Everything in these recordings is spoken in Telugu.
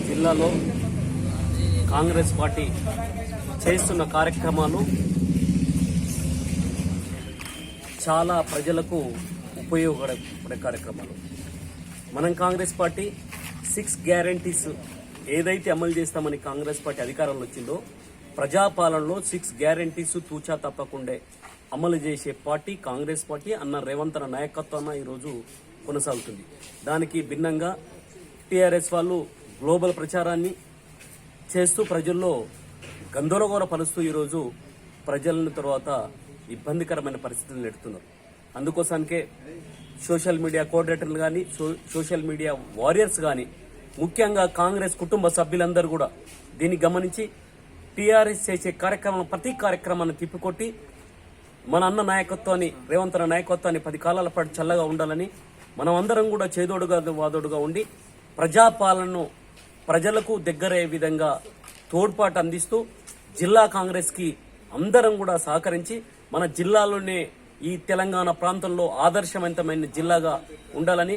జిల్లాలో కాంగ్రెస్ పార్టీ చేస్తున్న కార్యక్రమాలు చాలా ప్రజలకు ఉపయోగపడే కార్యక్రమాలు. మనం కాంగ్రెస్ పార్టీ 6 గ్యారంటీస్ ఏదైతే అమలు చేస్తామని కాంగ్రెస్ పార్టీ అధికారంలో వచ్చిందో, ప్రజాపాలనలో 6 గ్యారంటీస్ తూచా తప్పకుండా అమలు చేసే పార్టీ కాంగ్రెస్ పార్టీ అన్న రేవంత్ అన్న నాయకత్వాన ఈరోజు కొనసాగుతుంది. దానికి భిన్నంగా టీఆర్ఎస్ వాళ్ళు గ్లోబల్ ప్రచారాన్ని చేస్తూ ప్రజల్లో గందరగోళపరుస్తూ ఈరోజు ప్రజలను తర్వాత ఇబ్బందికరమైన పరిస్థితులు నెడుతున్నారు. అందుకోసానికే సోషల్ మీడియా కోఆర్డినేటర్లు కానీ, సోషల్ మీడియా వారియర్స్ కానీ, ముఖ్యంగా కాంగ్రెస్ కుటుంబ సభ్యులందరూ కూడా దీన్ని గమనించి టీఆర్ఎస్ చేసే ప్రతి కార్యక్రమాన్ని తిప్పికొట్టి మన అన్న నాయకత్వాన్ని, రేవంత్ అన్న నాయకత్వాన్ని 10 కాలాల పాటు చల్లగా ఉండాలని మనం అందరం కూడా చేదోడుగా వాదోడుగా ఉండి ప్రజాపాలనను ప్రజలకు దగ్గరయ్యే విధంగా తోడ్పాటు అందిస్తూ జిల్లా కాంగ్రెస్ కి అందరం కూడా సహకరించి మన జిల్లాలోనే ఈ తెలంగాణ ప్రాంతంలో ఆదర్శవంతమైన జిల్లాగా ఉండాలని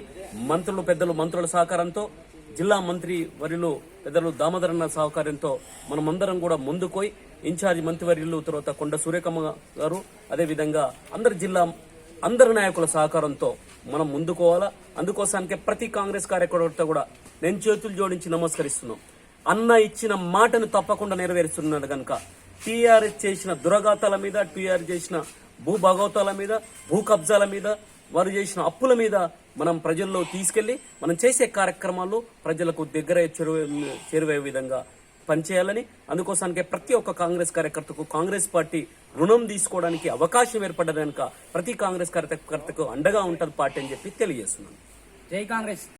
మంత్రుల సహకారంతో, జిల్లా మంత్రి వర్యులు పెద్దలు దామోదరన్న సహకారంతో మనమందరం కూడా ముందుకోయి ఇన్ఛార్జి మంత్రివర్యులు తర్వాత కొండ సూర్యకమ్మ గారు, అదేవిధంగా అందరి నాయకుల సహకారంతో మనం ముందుకోవాలా. అందుకోసానికే ప్రతి కాంగ్రెస్ కార్యకర్త కూడా నేను చేతులు జోడించి నమస్కరిస్తున్నాం. అన్న ఇచ్చిన మాటను తప్పకుండా నెరవేరుస్తున్నాడు కనుక టీఆర్ఎస్ చేసిన దురగాతాల మీద, టీఆర్ఎస్ చేసిన భూభాగవతాల మీద, భూ కబ్జాల మీద, వారు చేసిన అప్పుల మీద మనం ప్రజల్లో తీసుకెళ్లి మనం చేసే కార్యక్రమాలు ప్రజలకు దగ్గర చేరువే విధంగా పనిచేయాలని, అందుకోసానికే ప్రతి ఒక్క కాంగ్రెస్ కార్యకర్తకు కాంగ్రెస్ పార్టీ రుణం తీసుకోవడానికి అవకాశం ఏర్పడ్డది కనుక ప్రతి కాంగ్రెస్ కార్యకర్తకు అండగా ఉంటుంది పార్టీ అని చెప్పి తెలియజేస్తున్నాను. జై కాంగ్రెస్.